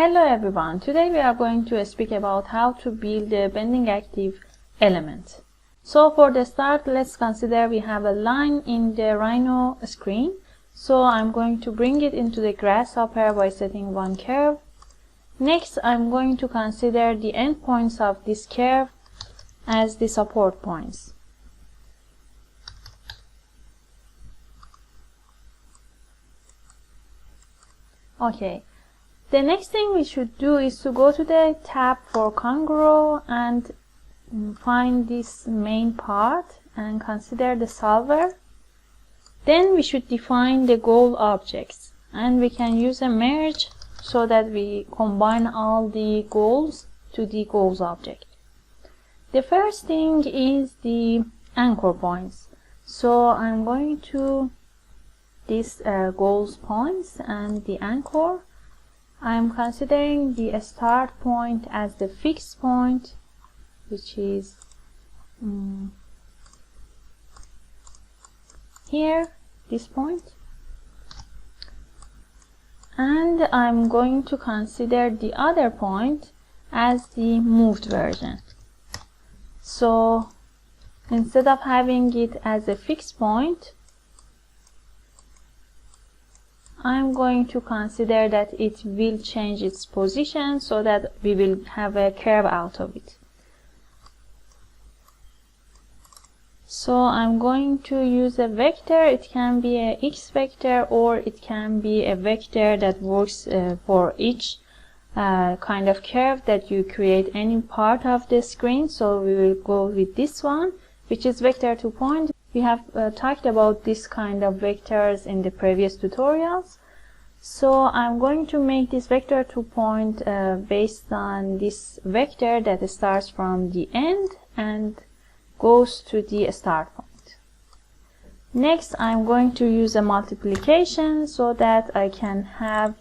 Hello everyone, today we are going to speak about how to build a bending active element. So for the start, let's consider we have a line in the Rhino screen. So I'm going to bring it into the Grasshopper by setting one curve. Next, I'm going to consider the endpoints of this curve as the support points. Okay. The next thing we should do is to go to the tab for Kangaroo and find this main part and consider the solver. Then we should define the goal objects, and we can use a merge so that we combine all the goals to the goals object. The first thing is the anchor points. So I'm going to this goals points and the anchor. I'm considering the start point as the fixed point, which is here, this point. And I'm going to consider the other point as the moved version. So instead of having it as a fixed point, I'm going to consider that it will change its position so that we will have a curve out of it. So I'm going to use a vector. It can be a x vector or it can be a vector that works for each kind of curve that you create any part of the screen. So we will go with this one, which is vector to point. We have talked about this kind of vectors in the previous tutorials. So I'm going to make this vector to point based on this vector that starts from the end and goes to the start point. Next, I'm going to use a multiplication so that I can have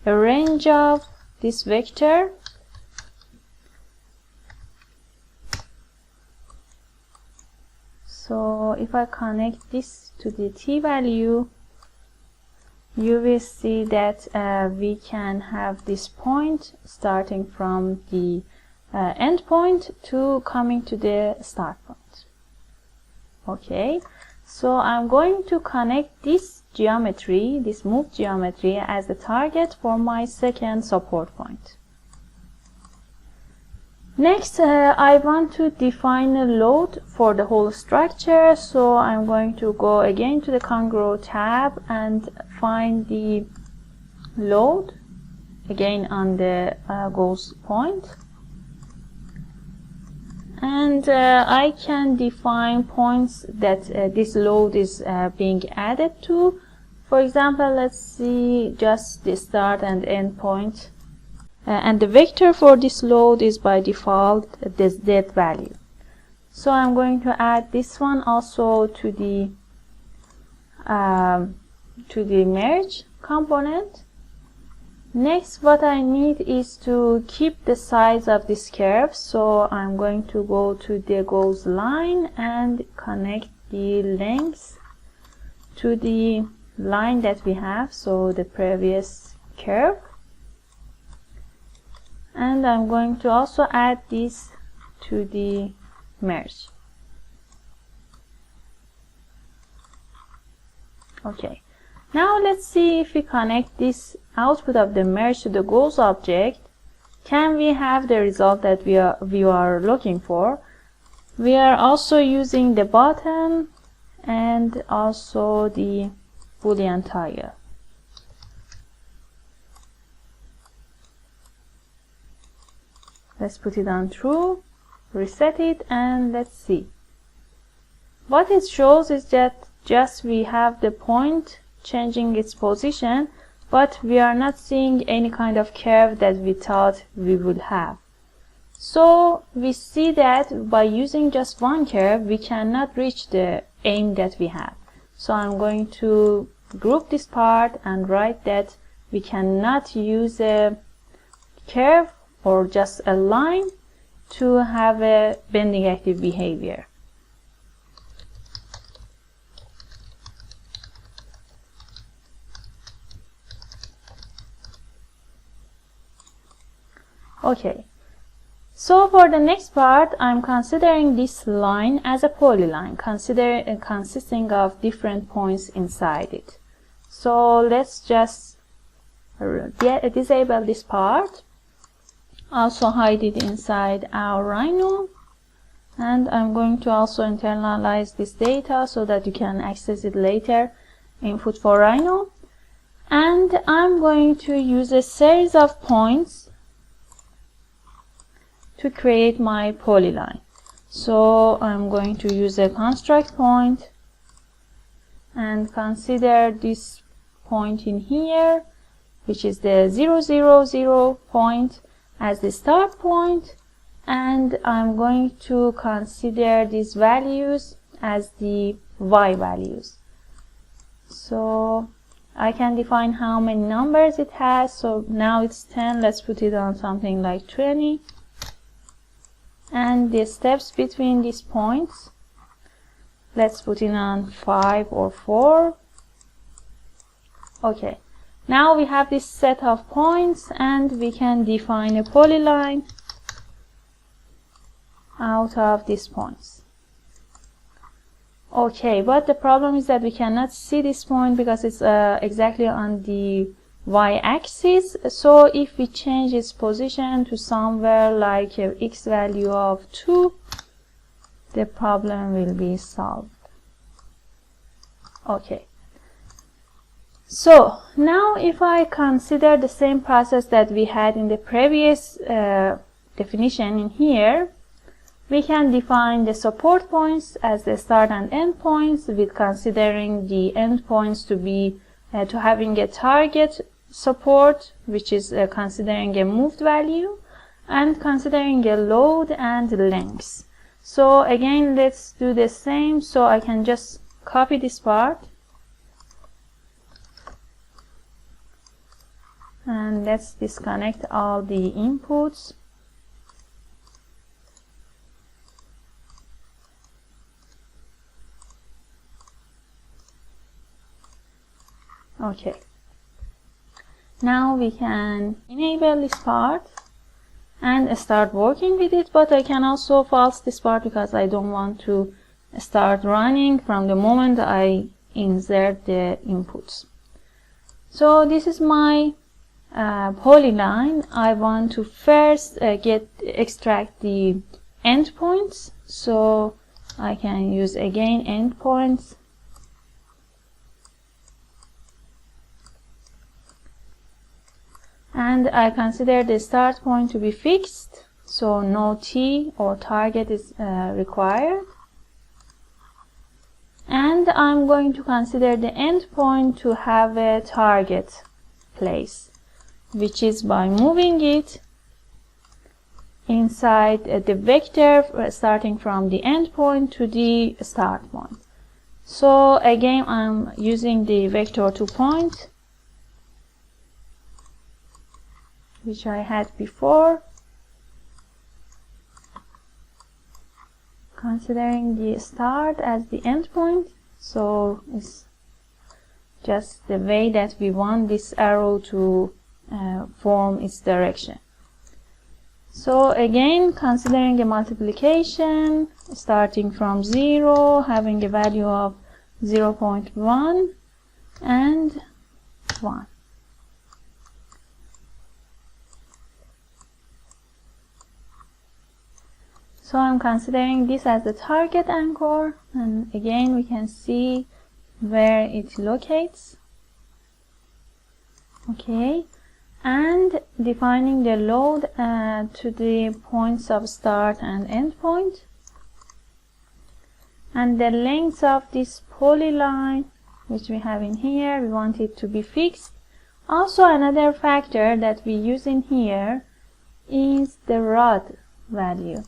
a range of this vector. So if I connect this to the t value, you will see that we can have this point starting from the end point to coming to the start point. Okay, so I'm going to connect this geometry, this moved geometry, as the target for my second support point. Next, I want to define a load for the whole structure, so I'm going to go again to the Kangaroo tab and find the load again on the goals point. And I can define points that this load is being added to. For example, let's see just the start and end point. And the vector for this load is by default this z value. So I'm going to add this one also to the merge component. Next, what I need is to keep the size of this curve. So I'm going to go to the goals line and connect the length to the line that we have, so the previous curve. And I'm going to also add this to the merge. Okay, now let's see if we connect this output of the merge to the goals object. Can we have the result that we are looking for? We are also using the button and also the Boolean toggle. Let's put it on true, reset it, and let's see. What it shows is that just we have the point changing its position, but we are not seeing any kind of curve that we thought we would have. So we see that by using just one curve, we cannot reach the aim that we have. So I'm going to group this part and write that we cannot use a curve or just a line to have a bending active behavior. Okay, so for the next part, I'm considering this line as a polyline, consisting of different points inside it. So let's just disable this part, also hide it inside our Rhino, and I'm going to also internalize this data so that you can access it later, input for Rhino. And I'm going to use a series of points to create my polyline. So I'm going to use a construct point and consider this point in here, which is the 0, 0, 0 point, as the start point, and I'm going to consider these values as the y values. So I can define how many numbers it has. So now it's 10, let's put it on something like 20. And the steps between these points, let's put it on 5 or 4. Okay, now we have this set of points and we can define a polyline out of these points. Okay, but the problem is that we cannot see this point because it's exactly on the y-axis. So if we change its position to somewhere like x value of 2, the problem will be solved. Okay, so now if I consider the same process that we had in the previous definition in here, we can define the support points as the start and end points, with considering the end points to be to having a target support, which is considering a moved value, and considering a load and length. So again, let's do the same. So I can just copy this part and let's disconnect all the inputs. Okay, now we can enable this part and start working with it, but I can also false this part because I don't want to start running from the moment I insert the inputs. So this is my polyline. I want to first extract the endpoints, so I can use again endpoints. And I consider the start point to be fixed, so no T or target is required. And I'm going to consider the endpoint to have a target place, which is by moving it inside the vector starting from the endpoint to the start point. So again, I'm using the vector to point, which I had before, considering the start as the endpoint. So it's just the way that we want this arrow to form its direction. So again, considering a multiplication starting from 0, having a value of 0.1 and 1. So I'm considering this as the target anchor, and again we can see where it locates. Okay, and defining the load to the points of start and end point, and the length of this polyline, which we have in here, we want it to be fixed. Also, another factor that we use in here is the rod value,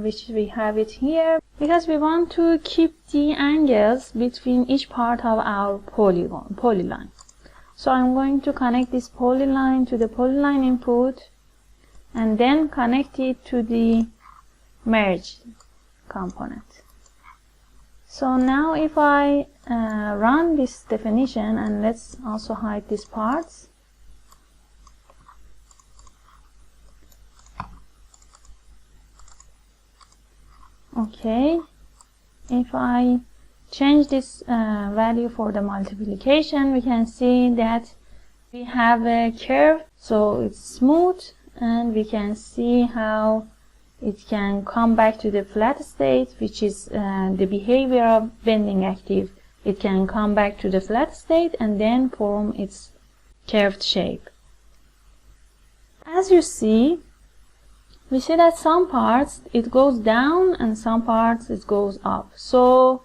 which we have it here because we want to keep the angles between each part of our polyline. So I'm going to connect this polyline to the polyline input and then connect it to the merge component. So now if I run this definition, and let's also hide these parts. Okay, if I change this value for the multiplication, we can see that we have a curve, so it's smooth, and we can see how it can come back to the flat state, which is the behavior of bending active. It can come back to the flat state and then form its curved shape. As you see, we see that some parts it goes down and some parts it goes up. So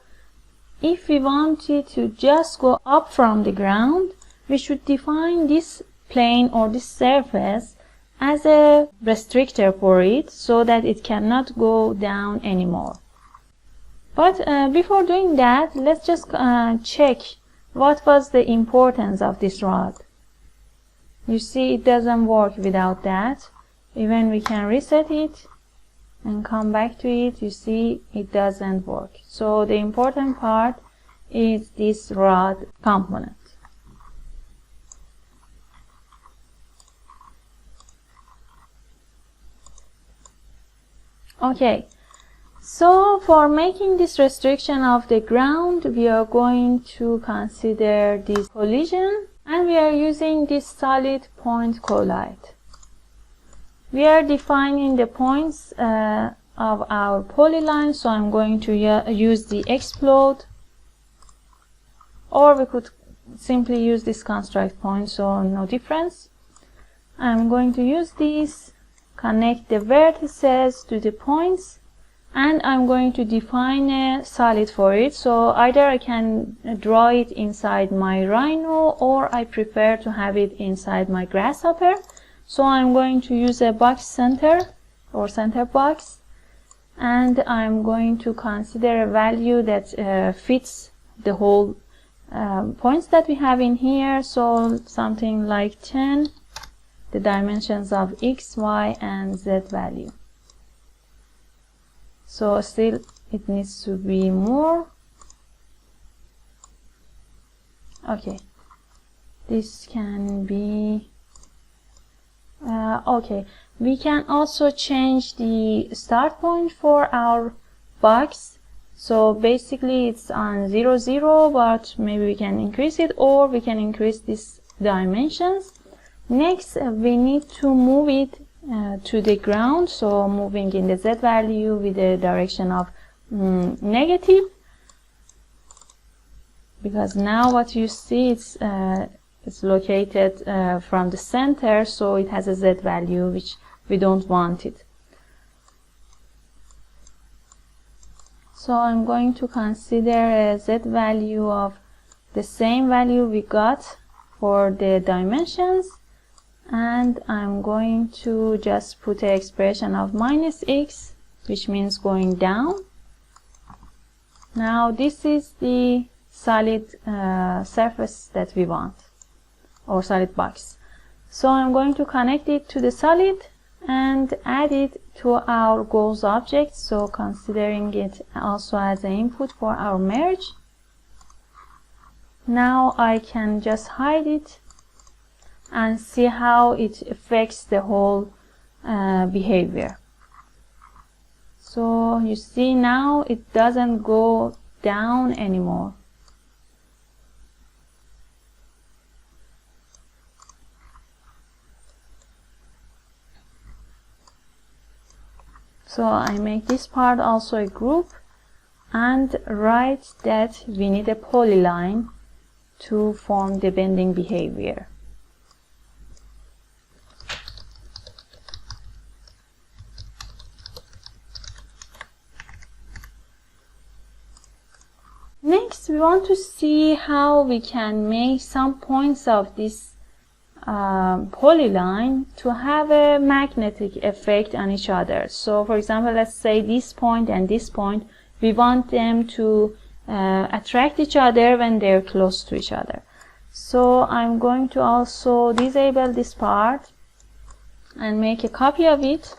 if we wanted to just go up from the ground, we should define this plane or this surface as a restrictor for it, so that it cannot go down anymore. But before doing that, let's just check what was the importance of this rod. You see, it doesn't work without that. Even we can reset it and come back to it, you see it doesn't work. So the important part is this rod component. Okay, so for making this restriction of the ground, we are going to consider this collision, and we are using this solid point collide. We are defining the points of our polyline, so I'm going to use the explode, or we could simply use this construct point, so no difference. I'm going to use these, connect the vertices to the points, and I'm going to define a solid for it. So either I can draw it inside my rhino, or I prefer to have it inside my grasshopper. So I'm going to use a box center or center box, and I'm going to consider a value that fits the whole points that we have in here. So something like 10, the dimensions of x, y, and z value. So still it needs to be more. Okay, this can be okay. We can also change the start point for our box. So basically it's on 0, 0, but maybe we can increase it, or we can increase these dimensions. Next, we need to move it to the ground, so moving in the z value with the direction of negative, because now what you see, it's located from the center, so it has a z value which we don't want it. So I'm going to consider a z value of the same value we got for the dimensions, and I'm going to just put an expression of minus x, which means going down. Now this is the solid surface that we want, or solid box. So I'm going to connect it to the solid and add it to our goals object, so considering it also as an input for our merge. Now I can just hide it and see how it affects the whole behavior. So you see now it doesn't go down anymore. So I make this part also a group and write that we need a polyline to form the bending behavior. Next, we want to see how we can make some points of this polyline to have a magnetic effect on each other. So for example, let's say this point and this point, we want them to attract each other when they're close to each other. So I'm going to also disable this part and make a copy of it.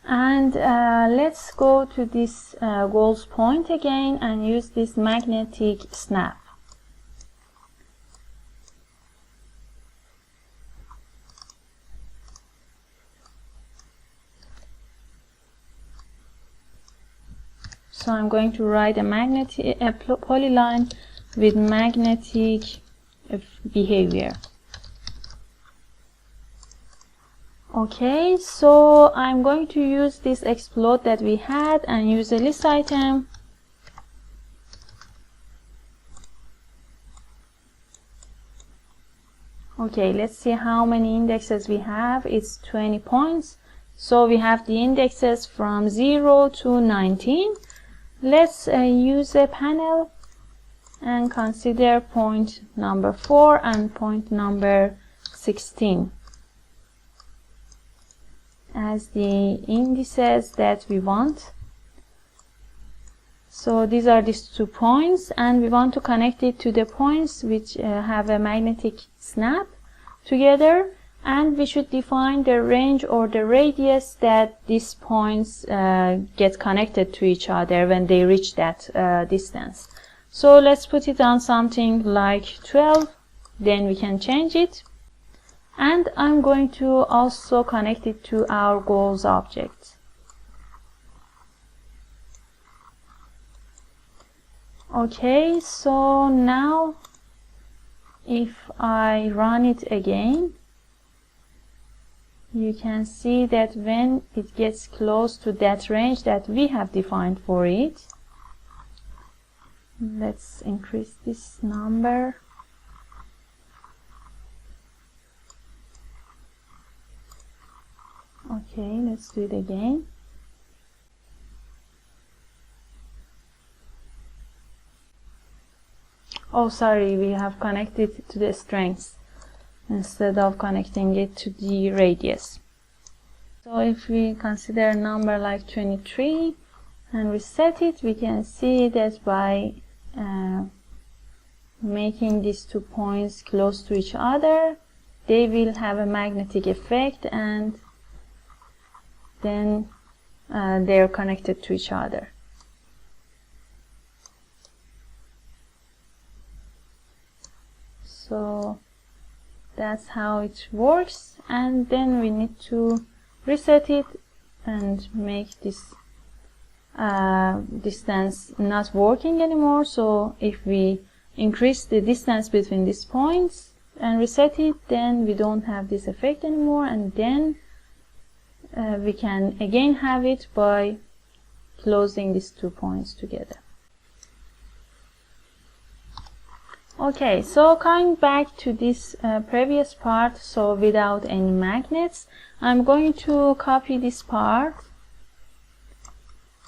And let's go to this goals point again and use this magnetic snap. So I'm going to write a polyline with magnetic behavior. Okay, so I'm going to use this explode that we had and use a list item. Okay, let's see how many indexes we have. It's 20 points. So we have the indexes from 0 to 19. Let's use a panel and consider point number 4 and point number 16 as the indices that we want. So these are these 2 points, and we want to connect it to the points which have a magnetic snap together, and we should define the range or the radius that these points get connected to each other when they reach that distance. So let's put it on something like 12, then we can change it. And I'm going to also connect it to our goals object. Okay, so now if I run it again, you can see that when it gets close to that range that we have defined for it, let's increase this number. Okay, let's do it again. Oh, sorry, we have connected to the strengths instead of connecting it to the radius. So if we consider a number like 23 and reset it, we can see that by making these 2 points close to each other, they will have a magnetic effect, and then they're connected to each other. So that's how it works, and then we need to reset it and make this distance not working anymore. So if we increase the distance between these points and reset it, then we don't have this effect anymore, and then we can again have it by closing these 2 points together. Okay, so coming back to this previous part, so without any magnets, I'm going to copy this part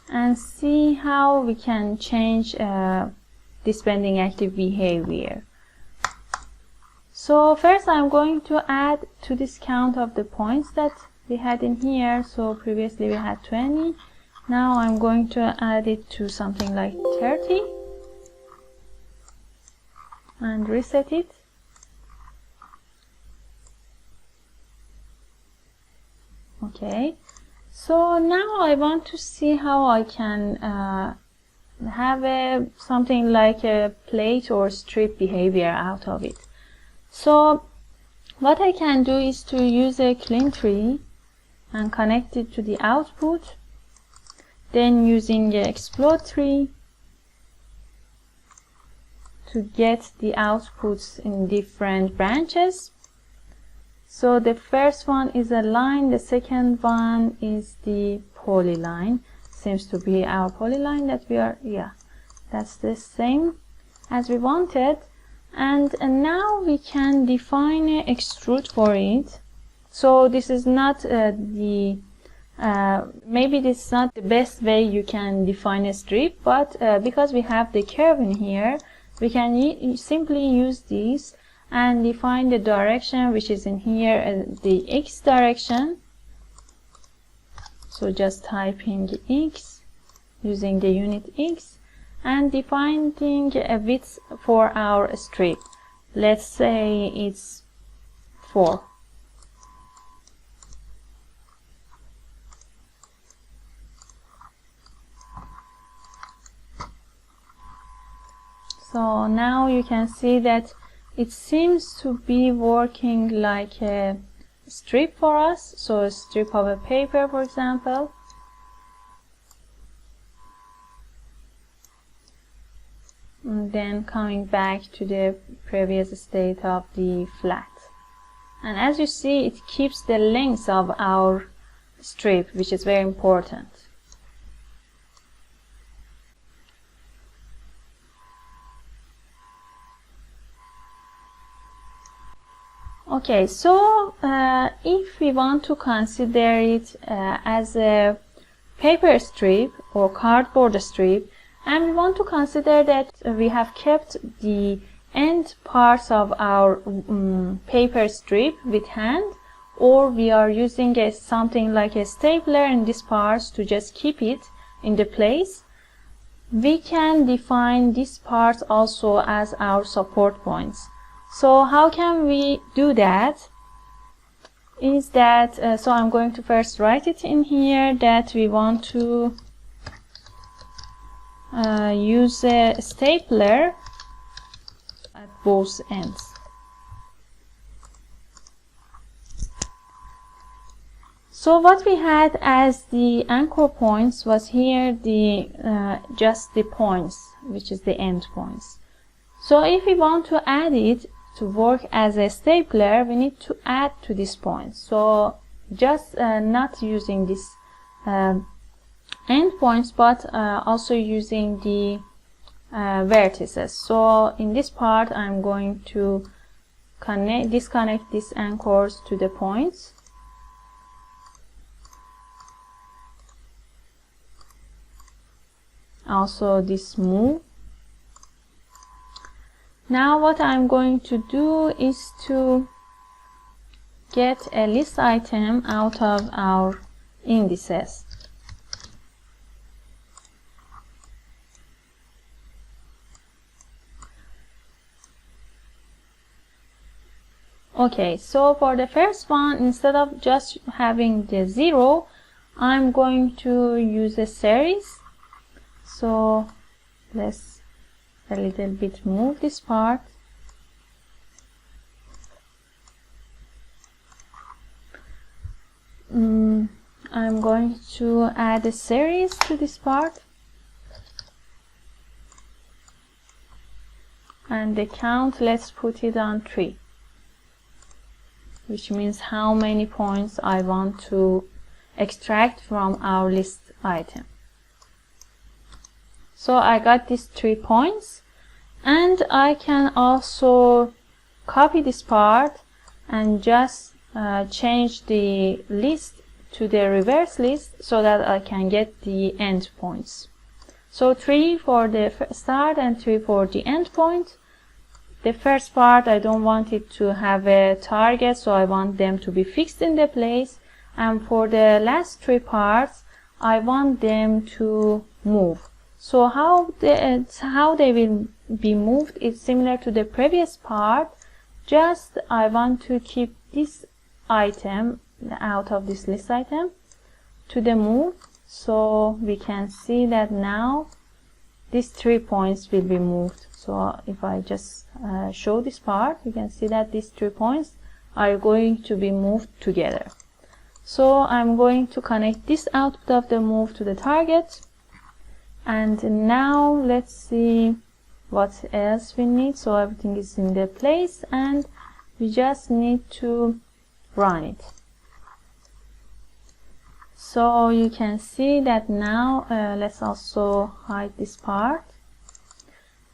and see how we can change this bending active behavior. So first I'm going to add to this count of the points that we had in here. So previously we had 20. Now I'm going to add it to something like 30 and reset it. Okay, so now I want to see how I can have something like a plate or strip behavior out of it. So what I can do is to use a clean tree and connect it to the output, then using the explode tree to get the outputs in different branches. So the first one is a line, the second one is the polyline. Seems to be our polyline that we are, yeah, that's the same as we wanted. And now we can define an extrude for it. So this is not maybe this is not the best way you can define a strip, but because we have the curve in here, we can simply use these and define the direction which is in here, the x direction. So just typing x using the unit x and defining a width for our strip. Let's say it's 4. So now you can see that it seems to be working like a strip for us. So a strip of a paper, for example. and then coming back to the previous state of the flat. And as you see, it keeps the length of our strip, which is very important. Okay, so if we want to consider it as a paper strip or cardboard strip, and we want to consider that we have kept the end parts of our paper strip with hand, or we are using something like a stapler in these parts to just keep it in the place, we can define these parts also as our support points. So how can we do that? Is that so I'm going to first write it in here that we want to use a stapler at both ends. So what we had as the anchor points was here the just the points, which is the end points. So if we want to add it to work as a stapler, we need to add to this point. So just not using this end points, but also using the vertices. So in this part, I'm going to disconnect these anchors to the points. Also this move. Now what I'm going to do is to get a list item out of our indices. Okay, so for the first one, instead of just having the 0, I'm going to use a series. So let's a little bit move this part. I'm going to add a series to this part, and the count, let's put it on 3, which means how many points I want to extract from our list item. So I got these 3 points, and I can also copy this part and just change the list to the reverse list so that I can get the end points. So 3 for the start and 3 for the end point. The first part, I don't want it to have a target, so I want them to be fixed in the place. And for the last 3 parts, I want them to move. So how they will be moved is similar to the previous part. Just I want to keep this item out of this list item to the move. So we can see that now these 3 points will be moved. So if I just show this part, you can see that these 3 points are going to be moved together. So I'm going to connect this output of the move to the target. And now let's see what else we need. So everything is in the place, and we just need to run it. So you can see that now, let's also hide this part.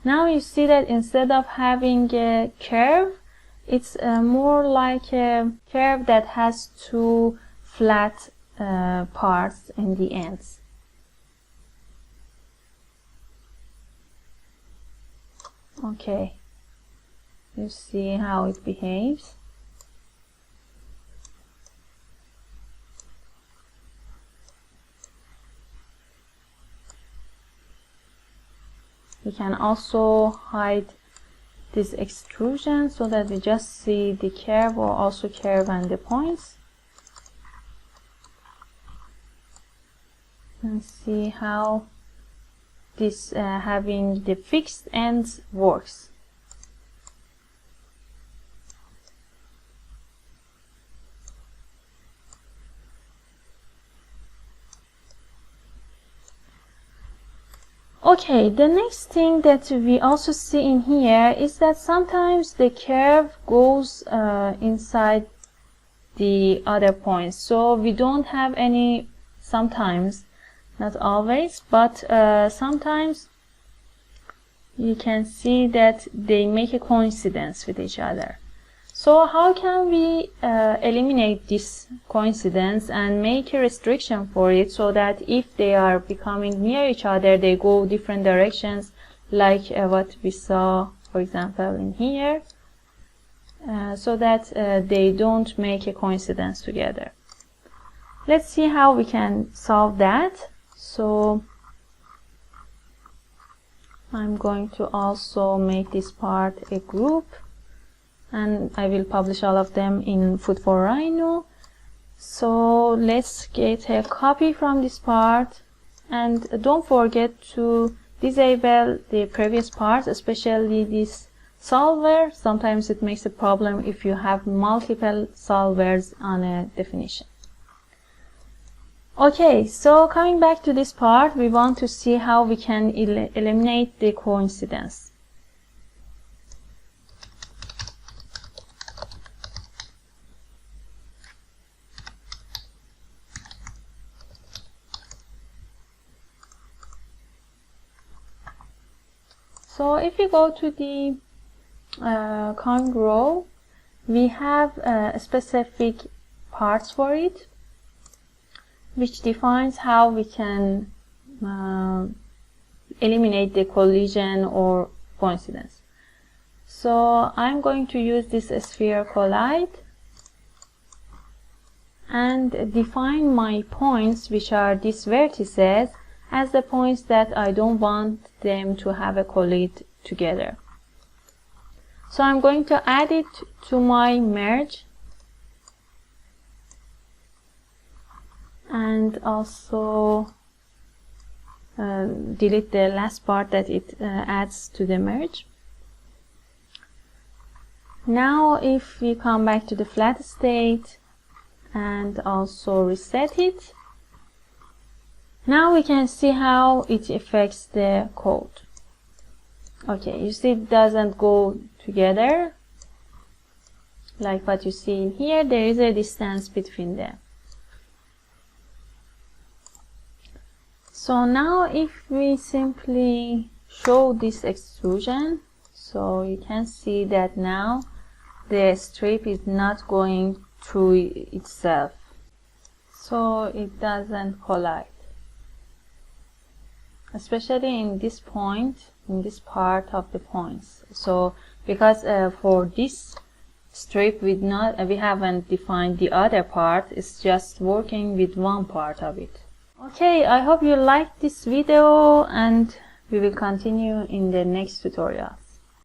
Now you see that instead of having a curve, it's more like a curve that has 2 flat parts in the ends. Okay, you see how it behaves. We can also hide this extrusion so that we just see the curve, or also curve and the points, and see how this having the fixed ends works. Okay, the next thing that we also see in here is that sometimes the curve goes inside the other points. So we don't have any, sometimes, not always, but sometimes you can see that they make a coincidence with each other. So how can we eliminate this coincidence and make a restriction for it so that if they are becoming near each other, they go different directions, like what we saw, for example, in here, so that they don't make a coincidence together. Let's see how we can solve that. So I'm going to also make this part a group, and I will publish all of them in Food for Rhino. So let's get a copy from this part, and don't forget to disable the previous parts, especially this solver. Sometimes it makes a problem if you have multiple solvers on a definition. Okay, so coming back to this part, we want to see how we can eliminate the coincidence. So if we go to the Kangaroo, we have specific parts for it, which defines how we can eliminate the collision or coincidence. So I'm going to use this sphere collide and define my points, which are these vertices, as the points that I don't want them to have a collide together. So I'm going to add it to my merge, and also delete the last part that it adds to the merge. Now if we come back to the flat state and also reset it, now we can see how it affects the code. Okay, you see it doesn't go together like what you see in here. There is a distance between them. So now if we simply show this extrusion, so you can see that now the strip is not going through itself, so it doesn't collide, especially in this point, in this part of the points. So because for this strip we haven't defined the other part, it's just working with one part of it. Okay, I hope you liked this video, and we will continue in the next tutorial.